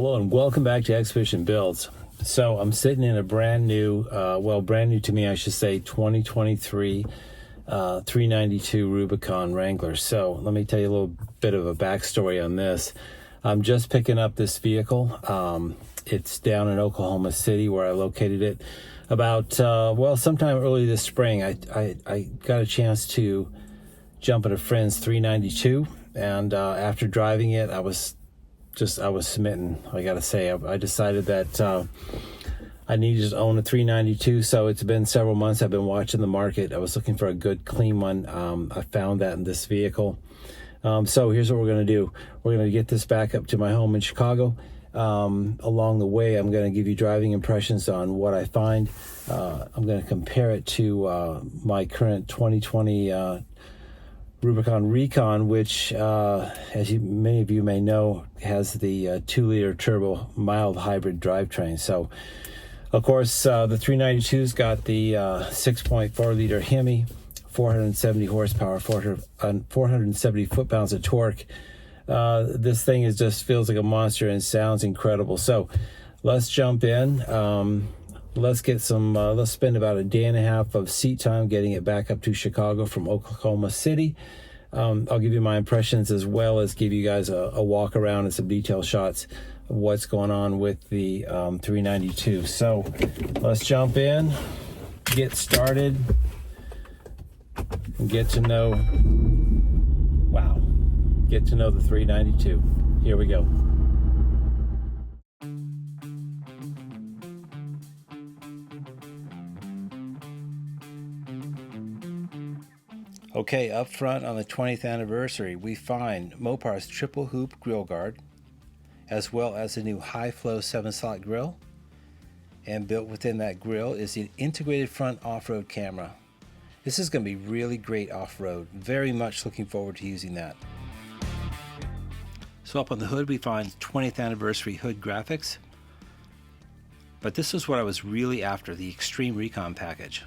Hello and welcome back to Expedition Builds. So I'm sitting in a brand new, brand new to me, I should say, 2023 392 Rubicon Wrangler. So let me tell you a little bit of a backstory on this. I'm just picking up this vehicle. It's down in Oklahoma City where I located it about, sometime early this spring. I got a chance to jump in a friend's 392, and after driving it, I was smitten. I gotta say, I decided that I needed to own a 392. So it's been several months. I've been watching the market. I was looking for a good, clean one. I found that in this vehicle. So here's what we're gonna do. We're gonna get this back up to my home in Chicago. Along the way, I'm gonna give you driving impressions on what I find. I'm gonna compare it to my current 2020 Rubicon Recon, which, as many of you may know, has the 2-liter turbo mild hybrid drivetrain. So, of course, the 392's got the 6.4-liter Hemi, 470 horsepower, 470 foot-pounds of torque. This thing just feels like a monster and sounds incredible. So, let's jump in. Let's spend about a day and a half of seat time getting it back up to Chicago from Oklahoma City. I'll give you my impressions as well as give you guys a walk around and some detailed shots of what's going on with the 392. So let's jump in, get started, and get to know the 392. Here we go. Okay, up front on the 20th anniversary, we find Mopar's triple hoop grill guard, as well as a new high flow 7-slot grill. And built within that grill is the integrated front off-road camera. This is going to be really great off-road. Very much looking forward to using that. So up on the hood, we find 20th anniversary hood graphics. But this is what I was really after, the Extreme Recon package,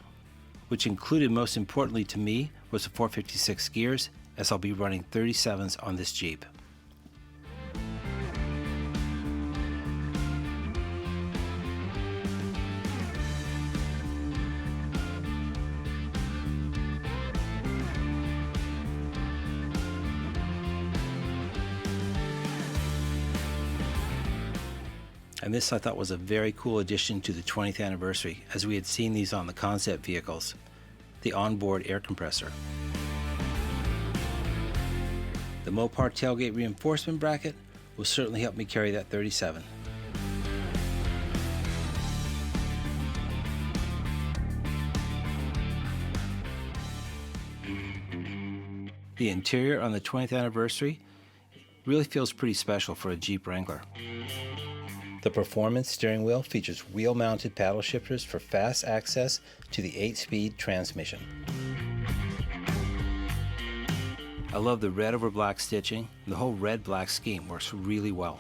which included, most importantly to me, was the 456 gears, as I'll be running 37s on this Jeep. And this I thought was a very cool addition to the 20th anniversary, as we had seen these on the concept vehicles. The onboard air compressor. The Mopar tailgate reinforcement bracket will certainly help me carry that 37. The interior on the 20th anniversary really feels pretty special for a Jeep Wrangler. The performance steering wheel features wheel-mounted paddle shifters for fast access to the 8-speed transmission. I love the red over black stitching. The whole red-black scheme works really well.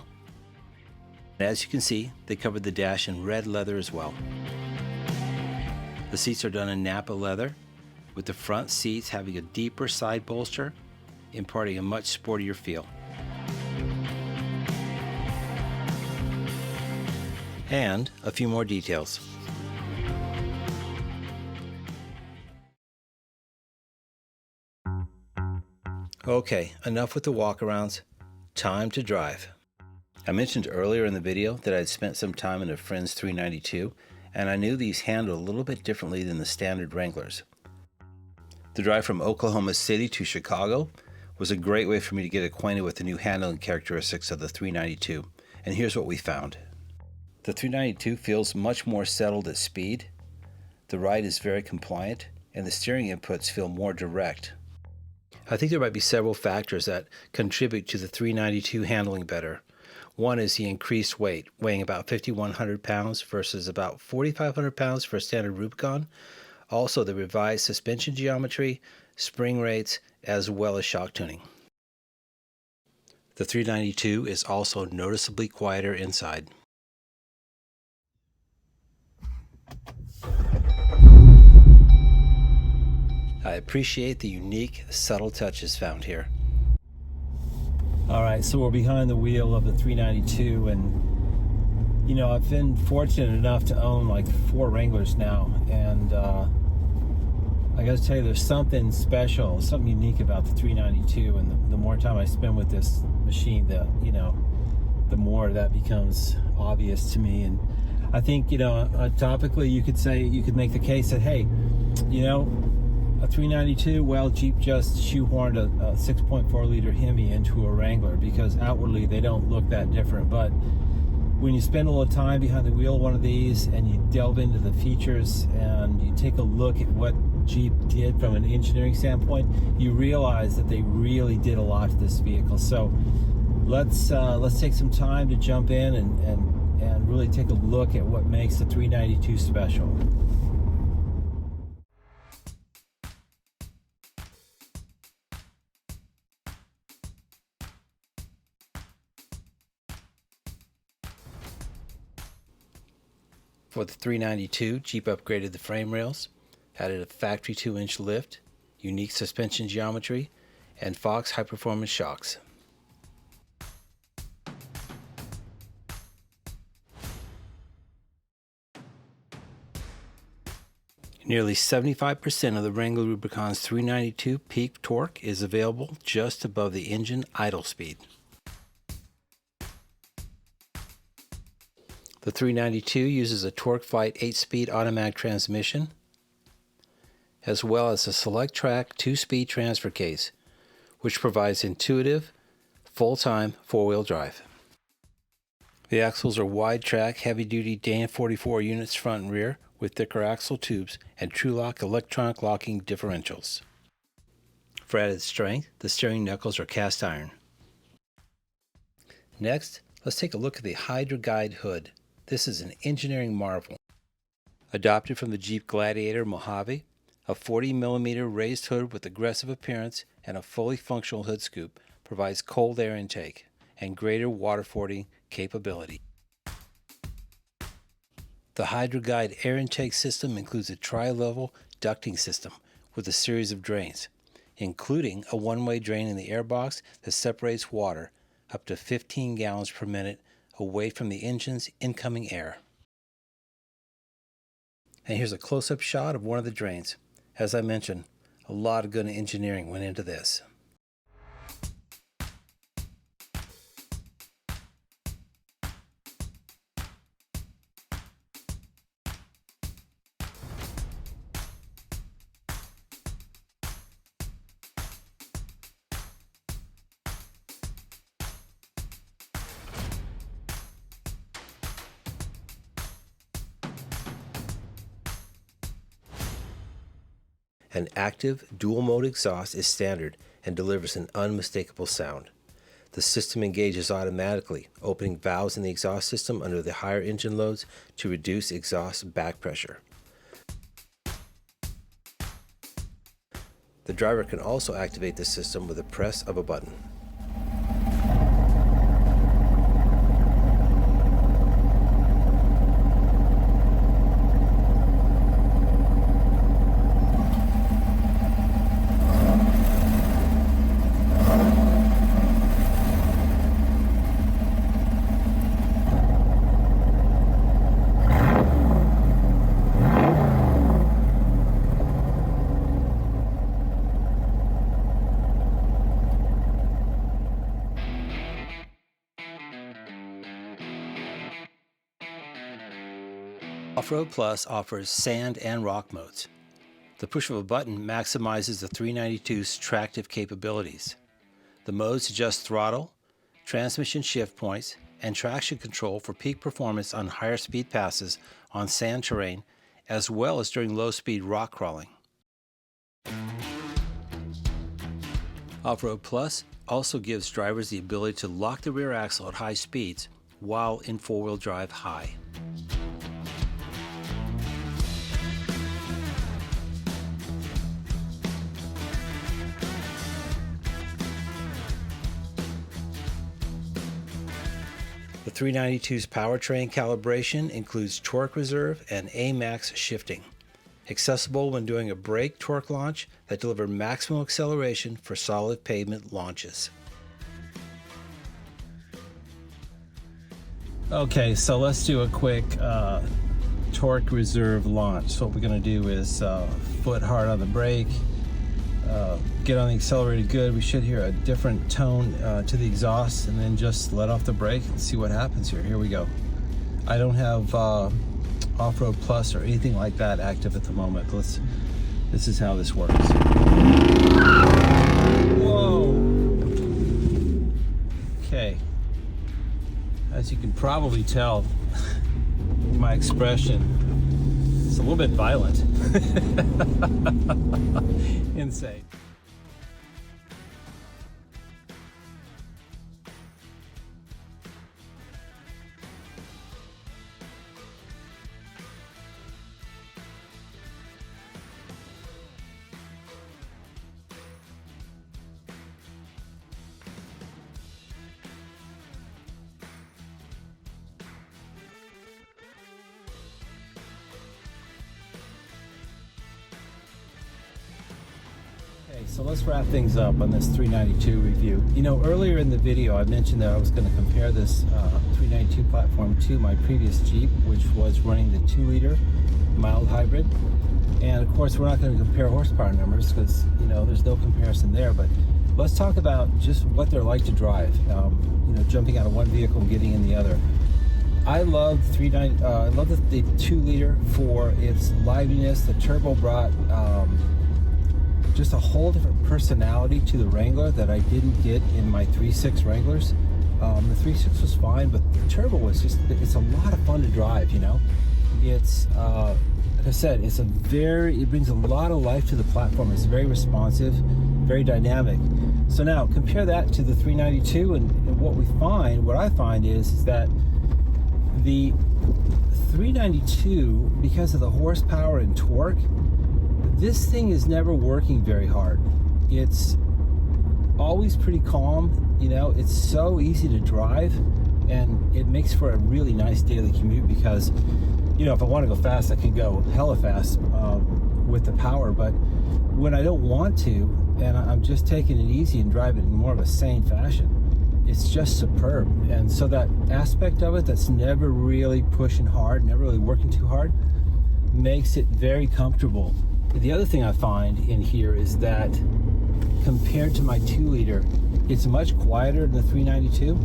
And as you can see, they covered the dash in red leather as well. The seats are done in Napa leather, with the front seats having a deeper side bolster, imparting a much sportier feel. And a few more details. Okay, enough with the walkarounds. Time to drive. I mentioned earlier in the video that I'd spent some time in a friend's 392, and I knew these handled a little bit differently than the standard Wranglers. The drive from Oklahoma City to Chicago was a great way for me to get acquainted with the new handling characteristics of the 392, and here's what we found. The 392 feels much more settled at speed, the ride is very compliant, and the steering inputs feel more direct. I think there might be several factors that contribute to the 392 handling better. One is the increased weight, weighing about 5,100 pounds versus about 4,500 pounds for a standard Rubicon. Also the revised suspension geometry, spring rates, as well as shock tuning. The 392 is also noticeably quieter inside. I appreciate the unique, subtle touches found here. All right, so we're behind the wheel of the 392, and You know, I've been fortunate enough to own like 4 Wranglers now, and I gotta tell you, there's something special, something unique about the 392, and the more time I spend with this machine, the more that becomes obvious to me. And I think, topically, you could make the case that, hey, a 392, well, Jeep just shoehorned a 6.4 liter Hemi into a Wrangler, because outwardly they don't look that different. But when you spend a little time behind the wheel of one of these and you delve into the features and you take a look at what Jeep did from an engineering standpoint, you realize that they really did a lot to this vehicle. So let's take some time to jump in and really take a look at what makes the 392 special. For the 392, Jeep upgraded the frame rails, added a factory 2-inch lift, unique suspension geometry, and Fox high-performance shocks. Nearly 75% of the Wrangler Rubicon's 392 peak torque is available just above the engine idle speed. The 392 uses a TorqueFlite 8-speed automatic transmission, as well as a SelecTrack 2-speed transfer case, which provides intuitive, full-time 4-wheel drive. The axles are wide-track, heavy-duty Dana 44 units front and rear with thicker axle tubes and TrueLock electronic locking differentials. For added strength, the steering knuckles are cast iron. Next, let's take a look at the Hydra Guide hood. This is an engineering marvel. Adopted from the Jeep Gladiator Mojave, a 40mm raised hood with aggressive appearance and a fully functional hood scoop provides cold air intake and greater water fording capability. The Hydra Guide air intake system includes a tri-level ducting system with a series of drains, including a one-way drain in the airbox that separates water up to 15 gallons per minute away from the engine's incoming air. And here's a close-up shot of one of the drains. As I mentioned, a lot of good engineering went into this. An active dual-mode exhaust is standard and delivers an unmistakable sound. The system engages automatically, opening valves in the exhaust system under the higher engine loads to reduce exhaust back pressure. The driver can also activate the system with the press of a button. Off-Road Plus offers sand and rock modes. The push of a button maximizes the 392's tractive capabilities. The modes adjust throttle, transmission shift points, and traction control for peak performance on higher speed passes on sand terrain, as well as during low-speed rock crawling. Off-Road Plus also gives drivers the ability to lock the rear axle at high speeds while in four-wheel drive high. The 392's powertrain calibration includes torque reserve and AMAX shifting, accessible when doing a brake torque launch that delivers maximum acceleration for solid pavement launches. Okay, so let's do a quick torque reserve launch. So what we're going to do is foot hard on the brake, get on the accelerator good. We should hear a different tone to the exhaust, and then just let off the brake and see what happens here. Here we go. I don't have Off-Road Plus or anything like that active at the moment. This is how this works. Whoa! Okay. As you can probably tell, my expression is a little bit violent. Insane. So let's wrap things up on this 392 review. You know, earlier in the video I mentioned that I was going to compare this 392 platform to my previous Jeep, which was running the 2-liter mild hybrid. And of course we're not going to compare horsepower numbers because, you know, there's no comparison there, but let's talk about just what they're like to drive. You know, jumping out of one vehicle and getting in the other. I love the 2-liter for its liveliness. The turbo brought just a whole different personality to the Wrangler that I didn't get in my 3.6 Wranglers. The 3.6 was fine, but the turbo was it's a lot of fun to drive, you know. It's, like I said, it brings a lot of life to the platform. It's very responsive, very dynamic. So now compare that to the 392, and what I find is that the 392, because of the horsepower and torque, this thing is never working very hard. It's always pretty calm, you know. It's so easy to drive, and it makes for a really nice daily commute because, you know, if I want to go fast, I can go hella fast with the power, but when I don't want to, and I'm just taking it easy and driving in more of a sane fashion, it's just superb. And so that aspect of it that's never really pushing hard, never really working too hard, makes it very comfortable. The other thing I find in here is that compared to my 2-liter, it's much quieter than the 392.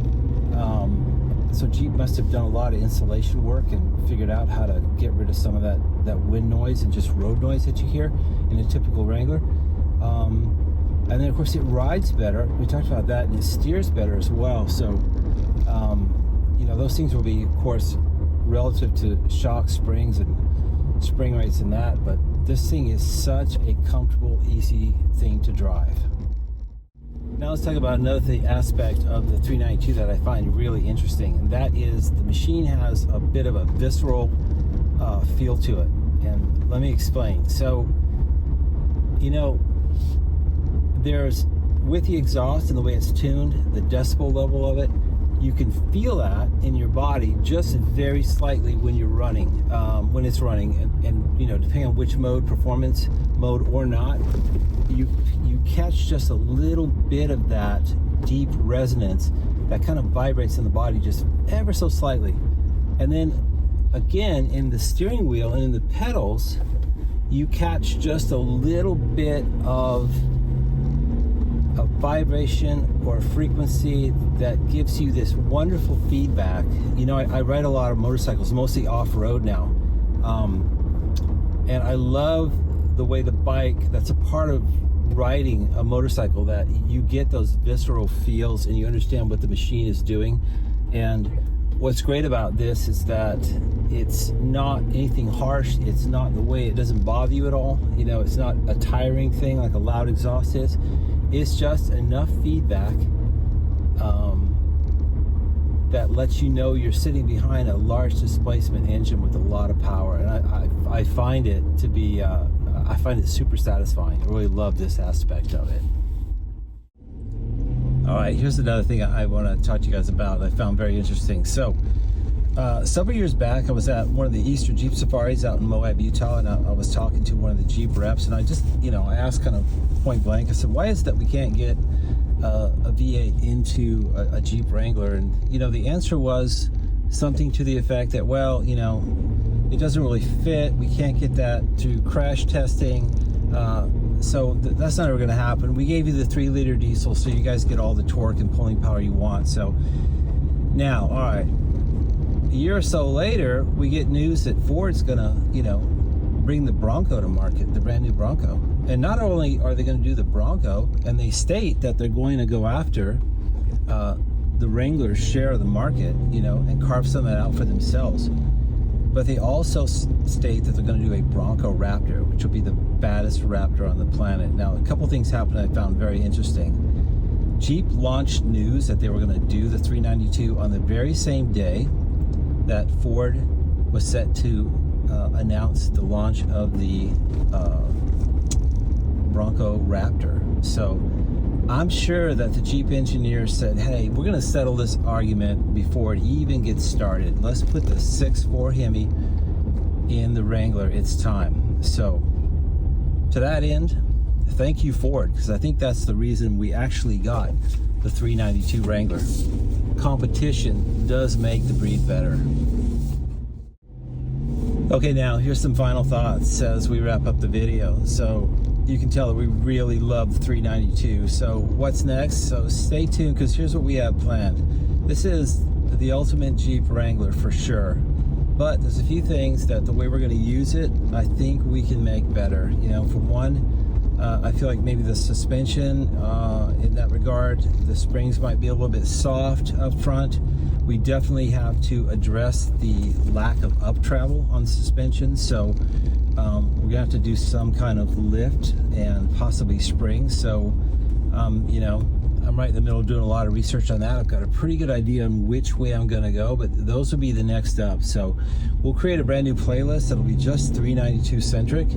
So Jeep must have done a lot of insulation work and figured out how to get rid of some of that wind noise and just road noise that you hear in a typical Wrangler. And then of course it rides better. We talked about that, and it steers better as well. So you know, those things will be, of course, relative to shock springs and spring rates and that, but this thing is such a comfortable, easy thing to drive. Now let's talk about another aspect of the 392 that I find really interesting, and that is the machine has a bit of a visceral feel to it. And let me explain. So, you know, there's, with the exhaust and the way it's tuned, the decibel level of it, you can feel that in your body just very slightly when you're running, when it's running, and you know, depending on which mode, performance mode or not, you catch just a little bit of that deep resonance that kind of vibrates in the body just ever so slightly. And then again, in the steering wheel and in the pedals, you catch just a little bit of a vibration or a frequency that gives you this wonderful feedback. You know, I ride a lot of motorcycles, mostly off-road now, and I love the way the bike, that's a part of riding a motorcycle, that you get those visceral feels and you understand what the machine is doing. And what's great about this is that it's not anything harsh. It's not the way, it doesn't bother you at all. You know, it's not a tiring thing like a loud exhaust is. It's just enough feedback that lets you know you're sitting behind a large displacement engine with a lot of power. And I find it to be, I find it super satisfying. I really love this aspect of it. All right, here's another thing I want to talk to you guys about that I found very interesting. So, several years back, I was at one of the Easter Jeep Safaris out in Moab, Utah, and I was talking to one of the Jeep reps, and I just, you know, I asked kind of point blank, I said, why is it that we can't get a V8 into a Jeep Wrangler? And, you know, the answer was something to the effect that, well, you know, it doesn't really fit. We can't get that through crash testing. So that's not ever going to happen. We gave you the 3-liter diesel so you guys get all the torque and pulling power you want. So now, all right, a year or so later, we get news that Ford's going to, you know, bring the Bronco to market, the brand new Bronco. And not only are they going to do the Bronco, and they state that they're going to go after the Wrangler's share of the market, you know, and carve some of that out for themselves. But they also state that they're going to do a Bronco Raptor, which will be the baddest Raptor on the planet. Now, a couple things happened I found very interesting. Jeep launched news that they were going to do the 392 on the very same day that Ford was set to announce the launch of the Bronco Raptor. So I'm sure that the Jeep engineers said, hey, we're going to settle this argument before it even gets started. Let's put the 6.4 Hemi in the Wrangler. It's time. So to that end, thank you, Ford, because I think that's the reason we actually got the 392 Wrangler. Competition does make the breed better. Okay, now here's some final thoughts as we wrap up the video. So you can tell that we really love the 392. So what's next? So stay tuned, because here's what we have planned. This is the ultimate Jeep Wrangler for sure. But there's a few things that the way we're going to use it, I think we can make better. You know, for one, I feel like maybe the suspension in that regard, the springs might be a little bit soft up front. We definitely have to address the lack of up travel on the suspension. So we're gonna have to do some kind of lift and possibly springs. So you know, I'm right in the middle of doing a lot of research on that. I've got a pretty good idea on which way I'm gonna go, but those will be the next up. So we'll create a brand new playlist that'll be just 392 centric,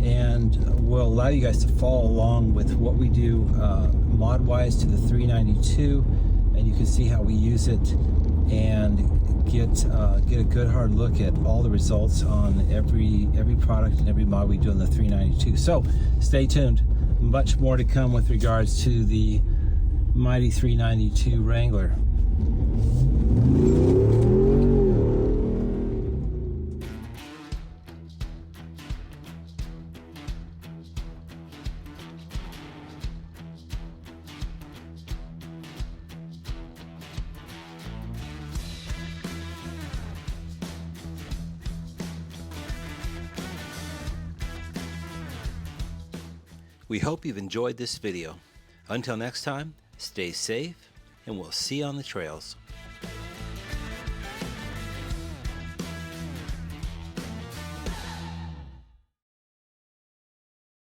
and will allow you guys to follow along with what we do mod wise to the 392, and you can see how we use it and get a good hard look at all the results on every product and every mod we do on the 392. So stay tuned. Much more to come with regards to the mighty 392 Wrangler. We hope you've enjoyed this video. Until next time, stay safe, and we'll see you on the trails.